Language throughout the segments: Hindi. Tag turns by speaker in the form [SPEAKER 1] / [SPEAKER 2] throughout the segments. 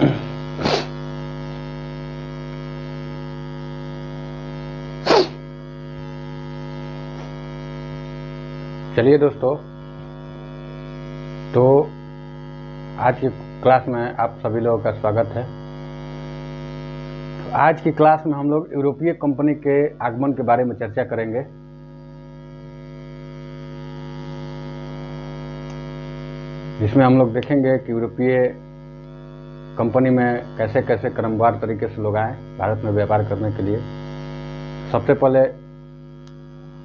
[SPEAKER 1] चलिए दोस्तों, तो आज की क्लास में आप सभी लोगों का स्वागत है। तो आज की क्लास में हम लोग यूरोपीय कंपनी के आगमन के बारे में चर्चा करेंगे। जिसमें हम लोग देखेंगे कि यूरोपीय कंपनी में कैसे कैसे क्रमवार तरीके से लोग आए भारत में व्यापार करने के लिए। सबसे पहले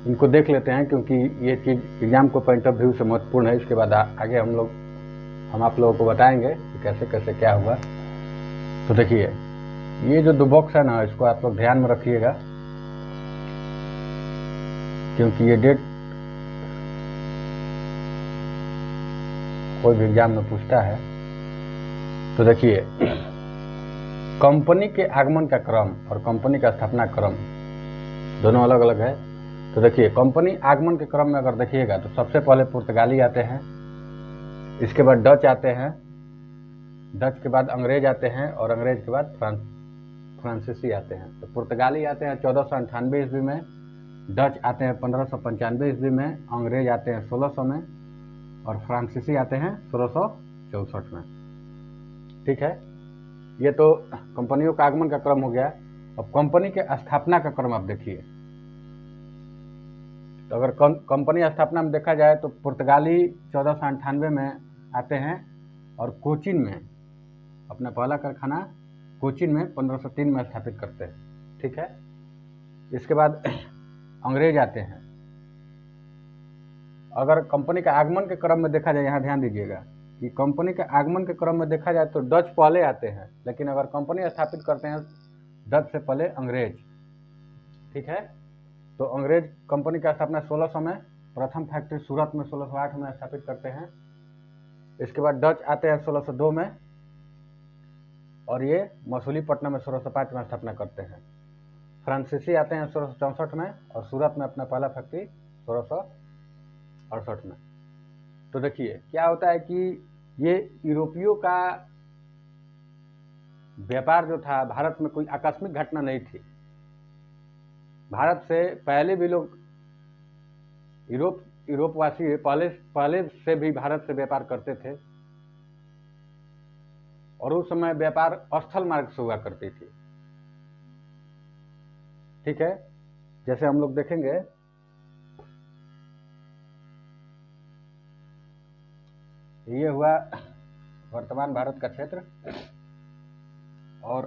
[SPEAKER 1] इनको देख लेते हैं, क्योंकि ये चीज़ एग्जाम को पॉइंट ऑफ व्यू से महत्वपूर्ण है। इसके बाद आगे हम आप लोगों को बताएंगे कि कैसे कैसे क्या हुआ। तो देखिए, ये जो दो बॉक्स है ना, इसको आप लोग ध्यान में रखिएगा, क्योंकि ये डेट कोई भी एग्जाम में पूछता है। तो देखिए, कंपनी के आगमन का क्रम और कंपनी का स्थापना क्रम दोनों अलग अलग है। तो देखिए, कंपनी आगमन के क्रम में अगर देखिएगा तो सबसे पहले पुर्तगाली आते हैं, इसके बाद डच आते हैं, डच के बाद अंग्रेज आते हैं और अंग्रेज के बाद फ्रांसीसी आते हैं। तो पुर्तगाली आते हैं 1498 ईस्वी में, डच आते हैं 1595 ईस्वी में, अंग्रेज आते हैं 1600 में और फ्रांसीसी आते हैं 1664 में। ठीक है, ये तो कंपनियों का आगमन का क्रम हो गया। अब कंपनी के स्थापना का क्रम आप देखिए। तो अगर कंपनी स्थापना में देखा जाए तो पुर्तगाली 1498 में आते हैं और कोचीन में अपना पहला कारखाना कोचीन में 1503 में स्थापित करते हैं। ठीक है, इसके बाद अंग्रेज आते हैं। अगर कंपनी का आगमन के क्रम में देखा जाए, यहाँ ध्यान दीजिएगा कि कंपनी के आगमन के क्रम में देखा जाए तो डच पहले आते हैं, लेकिन अगर कंपनी स्थापित करते हैं डच से पहले अंग्रेज। ठीक है, तो अंग्रेज कंपनी का स्थापना 1600 में, प्रथम फैक्ट्री सूरत में 1608 में स्थापित करते हैं। इसके बाद डच आते हैं 1602 में और ये मसूलीपट्टनम में 1605 में स्थापना करते हैं। फ्रांसीसी आते हैं 1664 में और सूरत में अपना पहला फैक्ट्री 1668 में। तो देखिए क्या होता है कि ये यूरोपियों का व्यापार जो था भारत में कोई आकस्मिक घटना नहीं थी। भारत से पहले भी लोग यूरोपवासी पहले से भी भारत से व्यापार करते थे और उस समय व्यापार स्थल मार्ग से हुआ करती थी। ठीक है, जैसे हम लोग देखेंगे, ये हुआ वर्तमान भारत का क्षेत्र और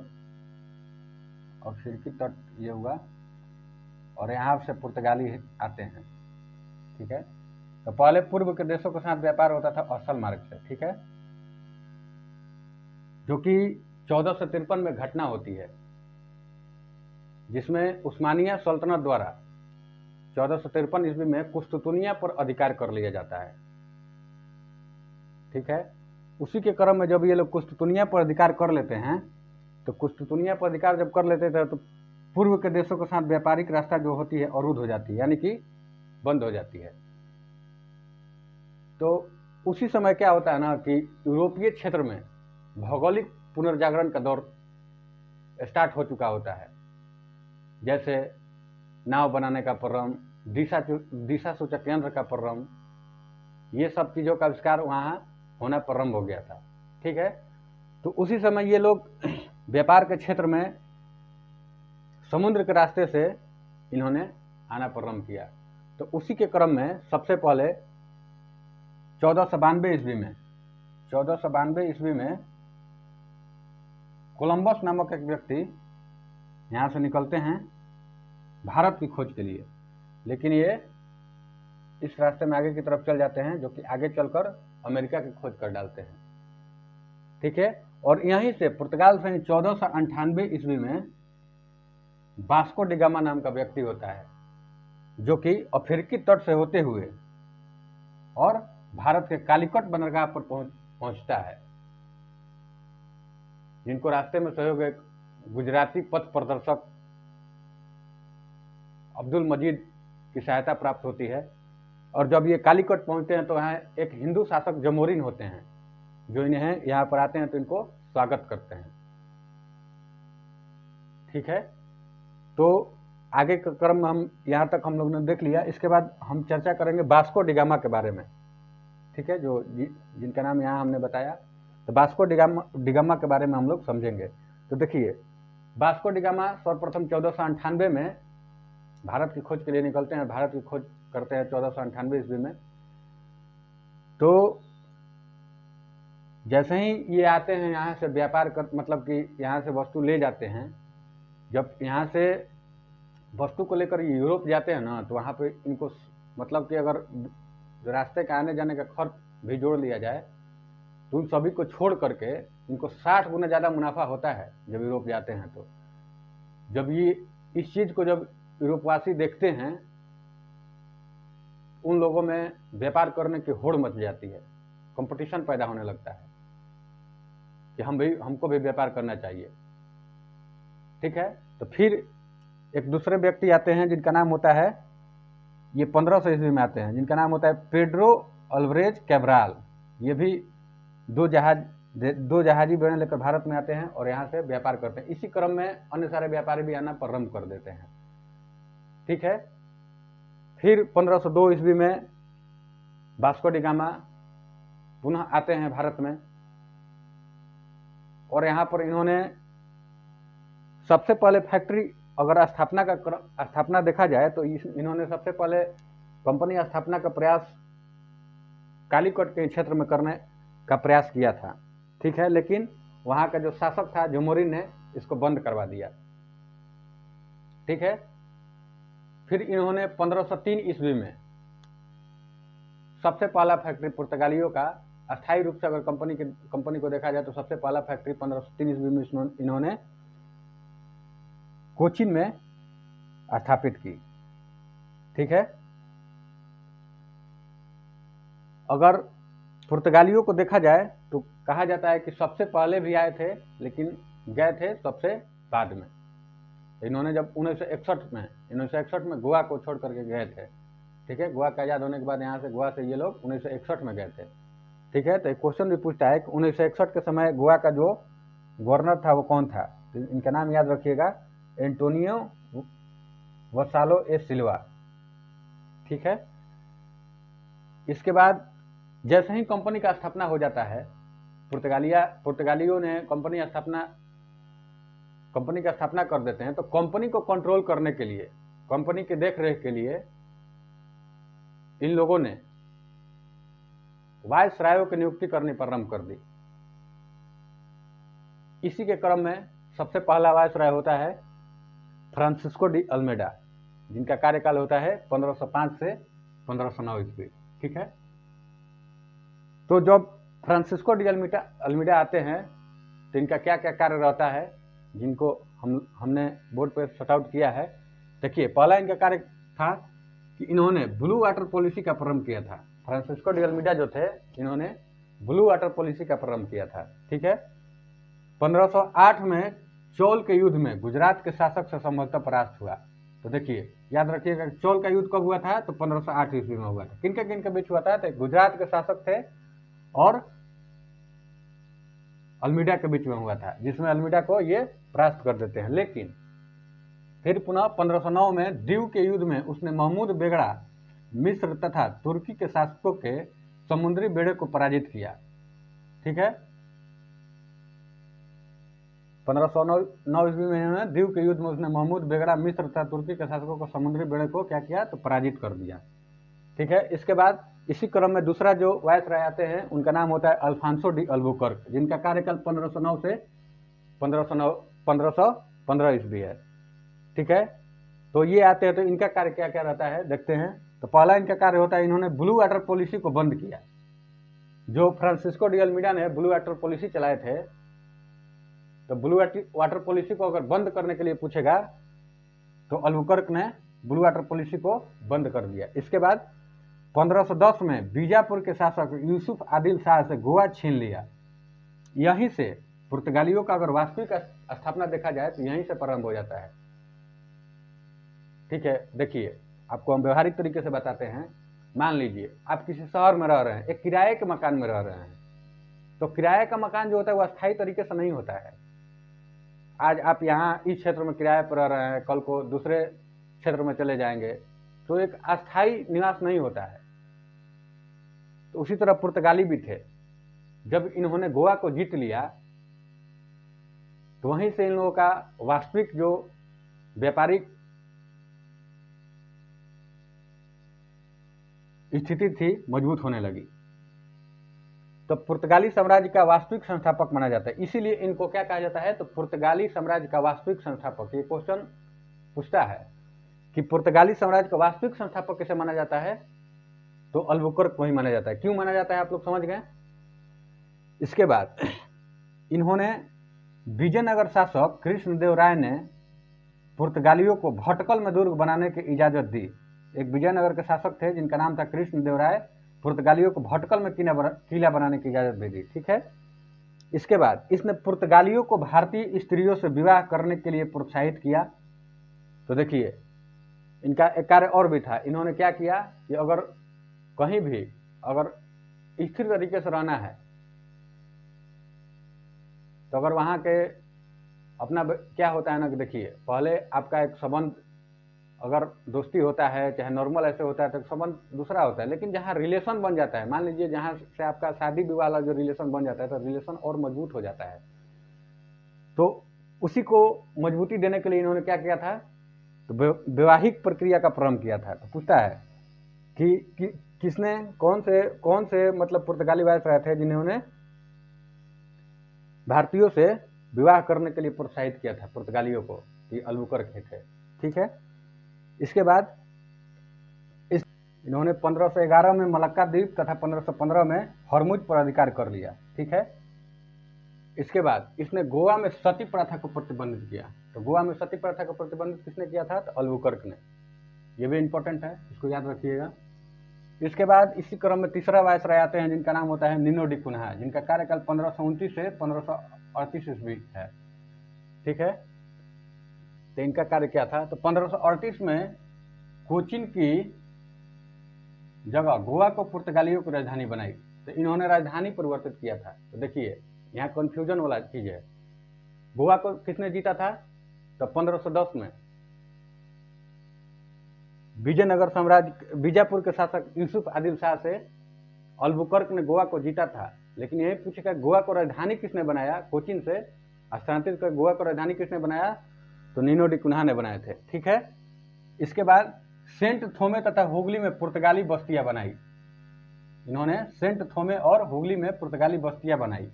[SPEAKER 1] अफ्रीकी तट ये हुआ, और यहाँ से पुर्तगाली आते हैं। ठीक है, तो पहले पूर्व के देशों के साथ व्यापार होता था स्थल मार्ग से। ठीक है, जो कि 1453 में घटना होती है, जिसमें उस्मानिया सल्तनत द्वारा 1453 ईस्वी में कुस्तुतुनिया पर अधिकार कर लिया जाता है। ठीक है, उसी के क्रम में जब ये लोग कुस्तुतुनिया पर अधिकार कर लेते हैं, तो कुस्तुतुनिया पर अधिकार जब कर लेते थे तो पूर्व के देशों के साथ व्यापारिक रास्ता जो होती है अवरुद्ध हो जाती है, यानी कि बंद हो जाती है। तो उसी समय क्या होता है ना कि यूरोपीय क्षेत्र में भौगोलिक पुनर्जागरण का दौर स्टार्ट हो चुका होता है। जैसे नाव बनाने का प्रक्रम, दिशा सूचक यंत्र का प्रक्रम, ये सब चीज़ों का आविष्कार वहाँ होना प्रारंभ हो गया था। ठीक है, तो उसी समय ये लोग व्यापार के क्षेत्र में समुद्र के रास्ते से इन्होंने आना प्रारंभ किया। तो उसी के क्रम में सबसे पहले 1492 ईस्वी में कोलंबस नामक एक व्यक्ति यहाँ से निकलते हैं भारत की खोज के लिए, लेकिन ये इस रास्ते में आगे की तरफ चल जाते हैं, जो कि आगे चलकर अमेरिका की खोज कर डालते हैं। ठीक है, और यहीं से पुर्तगाल से 1498 ईस्वी में वास्को डी गामा नाम का व्यक्ति होता है, जो कि अफ्रीकी तट से होते हुए और भारत के कालीकट बंदरगाह पर पहुंचता है, जिनको रास्ते में सहयोग एक गुजराती पथ प्रदर्शक अब्दुल मजीद की सहायता प्राप्त होती है। और जब ये कालीकट पहुंचते हैं तो यहाँ एक हिंदू शासक जमोरिन होते हैं, जो इन्हें यहाँ पर आते हैं तो इनको स्वागत करते हैं। ठीक है, तो आगे के क्रम में हम यहाँ तक हम लोग ने देख लिया। इसके बाद हम चर्चा करेंगे वास्को डी गामा के बारे में। ठीक है, जो जिनका नाम यहाँ हमने बताया, तो वास्को डी गामा के बारे में हम लोग समझेंगे। तो देखिए, वास्को डी गामा सर्वप्रथम 1498 में भारत की खोज के लिए निकलते हैं। भारत की खोज करते हैं 1498 ईस्वी में। तो जैसे ही ये आते हैं यहाँ से व्यापार कर, मतलब कि यहाँ से वस्तु ले जाते हैं। जब यहाँ से वस्तु को लेकर यूरोप जाते हैं ना, तो वहाँ पे इनको मतलब कि अगर रास्ते का आने जाने का खर्च भी जोड़ लिया जाए तो उन सभी को छोड़ करके इनको 60 गुना ज़्यादा मुनाफा होता है जब यूरोप जाते हैं। तो जब ये इस चीज़ को जब यूरोपवासी देखते हैं, उन लोगों में व्यापार करने की होड़ मच जाती है, कंपटीशन पैदा होने लगता है कि हमको भी व्यापार करना चाहिए। ठीक है, तो फिर एक दूसरे व्यक्ति आते हैं जिनका नाम होता है, ये 1500 ईस्वी में आते हैं, जिनका नाम होता है पेड्रो अल्वरेज कैब्राल। ये भी दो जहाजी बेड़े लेकर भारत में आते हैं और यहाँ से व्यापार करते हैं। इसी क्रम में अन्य सारे व्यापारी भी आना प्रारंभ कर देते हैं। ठीक है, फिर 1502 ईस्वी में वास्को डी गामा पुनः आते हैं भारत में और यहाँ पर इन्होंने सबसे पहले फैक्ट्री, अगर स्थापना देखा जाए तो इन्होंने सबसे पहले कंपनी स्थापना का प्रयास कालीकट के क्षेत्र में करने का प्रयास किया था। ठीक है, लेकिन वहाँ का जो शासक था जोमोरिन ने इसको बंद करवा दिया। ठीक है, फिर इन्होंने 1503 ईस्वी में सबसे पहला फैक्ट्री पुर्तगालियों का अस्थायी रूप से अगर कंपनी को देखा जाए तो सबसे पहला फैक्ट्री 1503 ईस्वी में इन्होंने कोचीन में स्थापित की। ठीक है, अगर पुर्तगालियों को देखा जाए तो कहा जाता है कि सबसे पहले भी आए थे लेकिन गए थे सबसे बाद में। इन्होंने जब 1961 में गोवा को छोड़ करके गए थे। ठीक है, गोवा का आज़ाद होने के बाद यहाँ से गोवा से ये लोग 1961 में गए थे। ठीक है, तो एक क्वेश्चन भी पूछता है कि 1961 के समय गोवा का जो गवर्नर था वो कौन था। तो इनका नाम याद रखिएगा, एंटोनियो वसालो ए सिल्वा। ठीक है, इसके बाद जैसे ही कंपनी का स्थापना हो जाता है, पुर्तगालियों ने कंपनी का स्थापना कर देते हैं। तो कंपनी को कंट्रोल करने के लिए, कंपनी के देख रेख के लिए इन लोगों ने वायसरायों की नियुक्ति करनी प्रारंभ कर दी। इसी के क्रम में सबसे पहला वायसराय होता है फ्रांसिस्को डी अल्मेडा, जिनका कार्यकाल होता है 1505 से 1509 ईस्वी। ठीक है, तो जब फ्रांसिस्को डी अल्मेडा आते हैं तो इनका क्या क्या कार्य रहता है, जिनको हमने बोर्ड पर शॉर्ट आउट किया है। देखिए, पहला इनका कार्य था कि इन्होंने ब्लू वाटर पॉलिसी का प्रारंभ किया था। फ्रांसिस्को डी अल्मेडा जो थे, इन्होंने ब्लू वाटर पॉलिसी का प्रारंभ किया था। ठीक है, 1508 में चोल के युद्ध में गुजरात के शासक से संभवतः परास्त हुआ। तो देखिए, याद रखिएगा, चोल का युद्ध कब हुआ था, तो 1508 ईस्वी में हुआ था। किनके बीच हुआ था, तो गुजरात के शासक थे और अल्मीडा के बीच में हुआ था, जिसमें अल्मीडा को ये परास्त कर देते हैं। लेकिन फिर पुनः 1509 में दीव के युद्ध में उसने महमूद बेगड़ा मिस्र तथा तुर्की के शासकों के समुद्री बेड़े को पराजित किया। ठीक है, 1509 ईस्वी में इन्होंने दीव के युद्ध में उसने महमूद बेगड़ा मिस्र तथा तुर्की के शासकों को समुद्री बेड़े को क्या किया, तो पराजित कर दिया। ठीक है, इसके बाद इसी क्रम में दूसरा जो वायसराय आते हैं उनका नाम होता है अल्फांसो डी अल्बुकर्क, जिनका कार्यकाल 1509 से 1515 ईस्वी है। ठीक है, तो ये आते हैं, तो इनका कार्य क्या क्या रहता है देखते हैं। तो पहला इनका कार्य होता है, इन्होंने ब्लू वाटर पॉलिसी को बंद किया। जो फ्रांसिस्को डी अल्मीडा ने ब्लू वाटर पॉलिसी चलाए थे, तो ब्लू वाटर पॉलिसी को अगर बंद करने के लिए पूछेगा तो अल्बुकर्क ने ब्लू वाटर पॉलिसी को बंद कर दिया। इसके बाद 1510 में बीजापुर के शासक यूसुफ आदिल शाह से गोवा छीन लिया। यहीं से पुर्तगालियों का अगर वास्तविक स्थापना देखा जाए तो यहीं से प्रारंभ हो जाता है। ठीक है, देखिए, आपको हम व्यवहारिक तरीके से बताते हैं। मान लीजिए आप किसी शहर में रह रहे हैं, एक किराए के मकान में रह रहे हैं। तो किराए का मकान जो होता है वो अस्थायी तरीके से नहीं होता है। आज आप यहाँ इस क्षेत्र में किराए पर रह रहे हैं, कल को दूसरे क्षेत्र में चले जाएंगे, तो एक अस्थायी निवास नहीं होता है। तो उसी तरह पुर्तगाली भी थे। जब इन्होंने गोवा को जीत लिया तो वहीं से इन लोगों का वास्तविक जो व्यापारिक स्थिति थी मजबूत होने लगी। तो पुर्तगाली साम्राज्य का वास्तविक संस्थापक माना जाता है। इसीलिए इनको क्या कहा जाता है, तो पुर्तगाली साम्राज्य का वास्तविक संस्थापक। ये क्वेश्चन पूछता है कि पुर्तगाली साम्राज्य का वास्तविक संस्थापक किसे माना जाता है, तो अल्बुकर्क को ही माना जाता है। क्यों माना जाता है आप लोग समझ गए। इसके बाद इन्होंने विजयनगर शासक कृष्णदेव राय ने पुर्तगालियों को भटकल में दुर्ग बनाने की इजाजत दी। एक विजयनगर के शासक थे जिनका नाम था कृष्णदेव राय, पुर्तगालियों को भटकल में किला बनाने की इजाजत दे दी। ठीक है। इसके बाद इसने पुर्तगालियों को भारतीय स्त्रियों से विवाह करने के लिए प्रोत्साहित किया। तो देखिए इनका एक कार्य और भी था। इन्होंने क्या किया कि अगर कहीं भी अगर स्थिर तरीके से रहना है तो अगर वहां के अपना क्या होता है ना कि देखिए पहले आपका एक संबंध अगर दोस्ती होता है चाहे नॉर्मल ऐसे होता है तो संबंध दूसरा होता है, लेकिन जहाँ रिलेशन बन जाता है, मान लीजिए जहाँ से आपका शादी विवाह वाला जो रिलेशन बन जाता है तो रिलेशन और मजबूत हो जाता है। तो उसी को मजबूती देने के लिए इन्होंने क्या किया था, तो वैवाहिक प्रक्रिया का प्रारंभ किया था। तो पूछता है कि किसने कौन से मतलब पुर्तगाली वायसराय थे जिन्होंने भारतीयों से विवाह करने के लिए प्रोत्साहित किया था पुर्तगालियों को, कि अल्बुकर्क थे। ठीक है। इसके बाद इन्होंने 1511 में मलक्का द्वीप तथा 1515 में हरमुज पर अधिकार कर लिया। ठीक है। इसके बाद इसने गोवा में सती प्रथा को प्रतिबंधित किया। तो गोवा में सती प्रथा को प्रतिबंधित किसने किया था, तो अल्बुकर्क ने। यह भी इंपॉर्टेंट है, इसको याद रखिएगा। इसके बाद इसी क्रम में तीसरा वायसराय आते हैं जिनका नाम होता है निनो डी कुन्हा, जिनका कार्यकाल 1529 से 1538 ईस्वी है। ठीक है। तो इनका कार्य क्या था, तो 1538 में कोचीन की जगह गोवा को पुर्तगालियों की राजधानी बनाई। तो इन्होंने राजधानी परिवर्तित किया था। तो देखिए यहाँ कंफ्यूजन वाला चीज है। गोवा को किसने जीता था, तो 1510 में विजयनगर साम्राज्य बीजापुर के शासक यूसुफ आदिल शाह से अल्बुकर्क ने गोवा को जीता था। लेकिन यही पूछेगा गोवा को राजधानी किसने बनाया, कोचीन से स्थानांतरित कर गोवा को राजधानी किसने बनाया, तो निनो डी कुन्हा ने बनाए थे। ठीक है। इसके बाद सेंट थोमे तथा हुगली में पुर्तगाली बस्तियां बनाई। इन्होंने सेंट थोमे और हुगली में पुर्तगाली बस्तियां बनाई।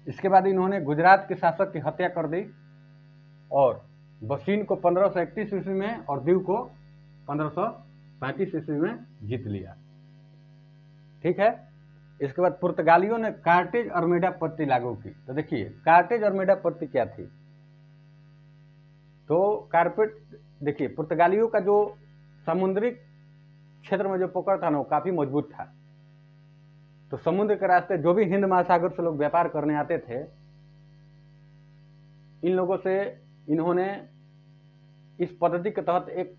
[SPEAKER 1] इसके बाद इन्होंने गुजरात के शासक की हत्या कर दी और बसीन को 1531 ईस्वी में और दीव को 1535 ईस्वी में जीत लिया। ठीक है। इसके बाद पुर्तगालियों ने कार्टेज अर्मेडा पत्ती लागू की। तो देखिए कार्टेज अर्मेडा पत्ती क्या थी, तो कारपेट देखिए पुर्तगालियों का जो समुद्री क्षेत्र में जो पकड़ था ना वो काफी मजबूत था। तो समुद्र के रास्ते जो भी हिंद महासागर से लोग व्यापार करने आते थे, इन लोगों से इन्होंने इस पद्धति के तहत एक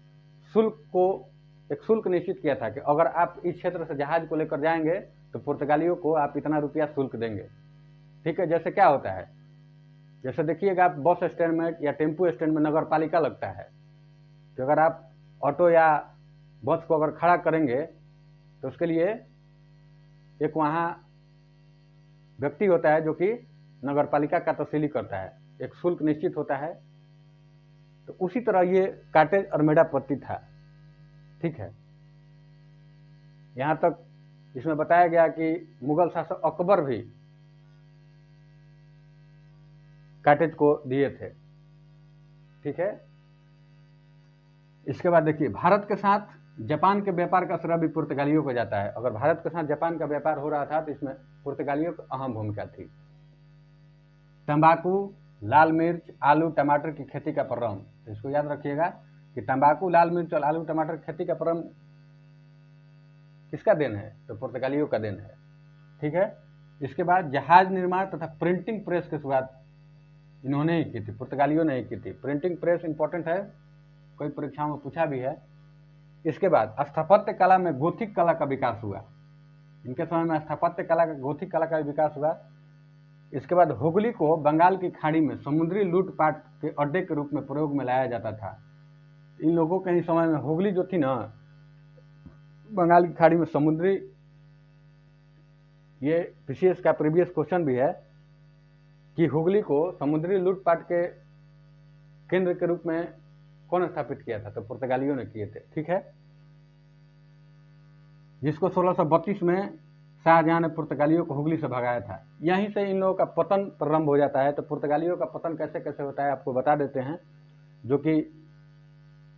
[SPEAKER 1] शुल्क निश्चित किया था कि अगर आप इस क्षेत्र से जहाज को लेकर जाएंगे तो पुर्तगालियों को आप इतना रुपया शुल्क देंगे। ठीक है। जैसे क्या होता है, जैसे देखिएगा आप बस स्टैंड में या टेम्पू स्टैंड में नगर पालिका लगता है, तो अगर आप ऑटो या बस को अगर खड़ा करेंगे तो उसके लिए एक वहाँ व्यक्ति होता है जो कि नगर पालिका का तस्सीली करता है, एक शुल्क निश्चित होता है। तो उसी तरह ये कार्टेज अर्मेडा पत्ती था। ठीक है। यहां तक इसमें बताया गया कि मुगल शासक अकबर भी कार्टेज को दिए थे। ठीक है। इसके बाद देखिए भारत के साथ जापान के व्यापार का श्रेय भी पुर्तगालियों को जाता है। अगर भारत के साथ जापान का व्यापार हो रहा था तो इसमें पुर्तगालियों की अहम भूमिका थी। तंबाकू, लाल मिर्च, आलू, टमाटर की खेती का प्रारंभ, तो इसको याद रखिएगा कि तंबाकू, लाल मिर्च और आलू टमाटर की खेती का प्रारंभ किसका देन है, तो पुर्तगालियों का देन है। ठीक है। इसके बाद जहाज निर्माण तथा प्रिंटिंग प्रेस की शुरुआत इन्होंने ही की थी, पुर्तगालियों ने ही की थी। प्रिंटिंग प्रेस इंपॉर्टेंट है, कोई परीक्षाओं में पूछा भी है। इसके बाद स्थापत्य कला में गोथिक कला का विकास हुआ। इनके समय में स्थापत्य कला का, गोथिक कला का विकास हुआ। इसके बाद हुगली को बंगाल की खाड़ी में समुद्री लूटपाट के अड्डे के रूप में प्रयोग में लाया जाता था। इन लोगों के ही समय में हुगली जो थी ना, बंगाल की खाड़ी में समुद्री, ये पीसीएस का प्रीवियस क्वेश्चन भी है कि हुगली को समुद्री लूटपाट के केंद्र के रूप में कौन स्थापित किया था? तो पुर्तगालियों ने किए थे। ठीक है, जिसको 1632 में शाहजहां ने पुर्तगालियों को हुगली से भगाया था। यहीं से इन लोगों का पतन प्रारंभ हो जाता है। तो पुर्तगालियों का पतन कैसे कैसे होता है आपको बता देते हैं। जो कि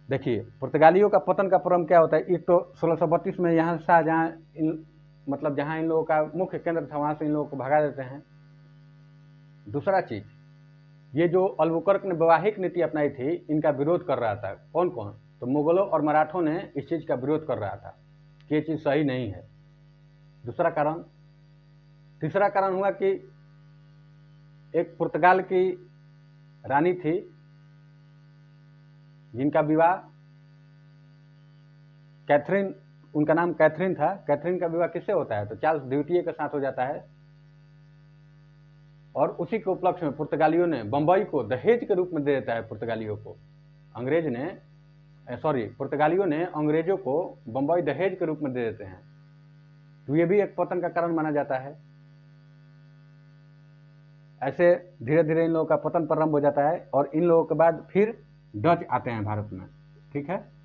[SPEAKER 1] देखिए, पुर्तगालियों का पतन का प्रारंभ क्या होता है। एक तो 1632 में यहाँ शाहजहां मतलब जहां इन लोगों का मुख्य केंद्र था वहां से इन लोगों को भगा देते हैं। दूसरा चीज, ये जो अल्बुकर्क ने वैवाहिक नीति अपनाई थी, इनका विरोध कर रहा था। कौन कौन? तो मुगलों और मराठों ने इस चीज का विरोध कर रहा था कि ये चीज सही नहीं है। दूसरा कारण। तीसरा कारण हुआ कि एक पुर्तगाल की रानी थी जिनका विवाह कैथरीन, उनका नाम कैथरीन था। कैथरीन का विवाह किससे होता है? तो चार्ल्स द्वितीय के साथ हो जाता है। और उसी के उपलक्ष्य में पुर्तगालियों ने बंबई को दहेज के रूप में दे देता है। पुर्तगालियों को पुर्तगालियों ने अंग्रेजों को बंबई दहेज के रूप में दे देते हैं। तो ये भी एक पतन का कारण माना जाता है। ऐसे धीरे धीरे इन लोगों का पतन प्रारंभ हो जाता है और इन लोगों के बाद फिर डच आते हैं भारत में। ठीक है।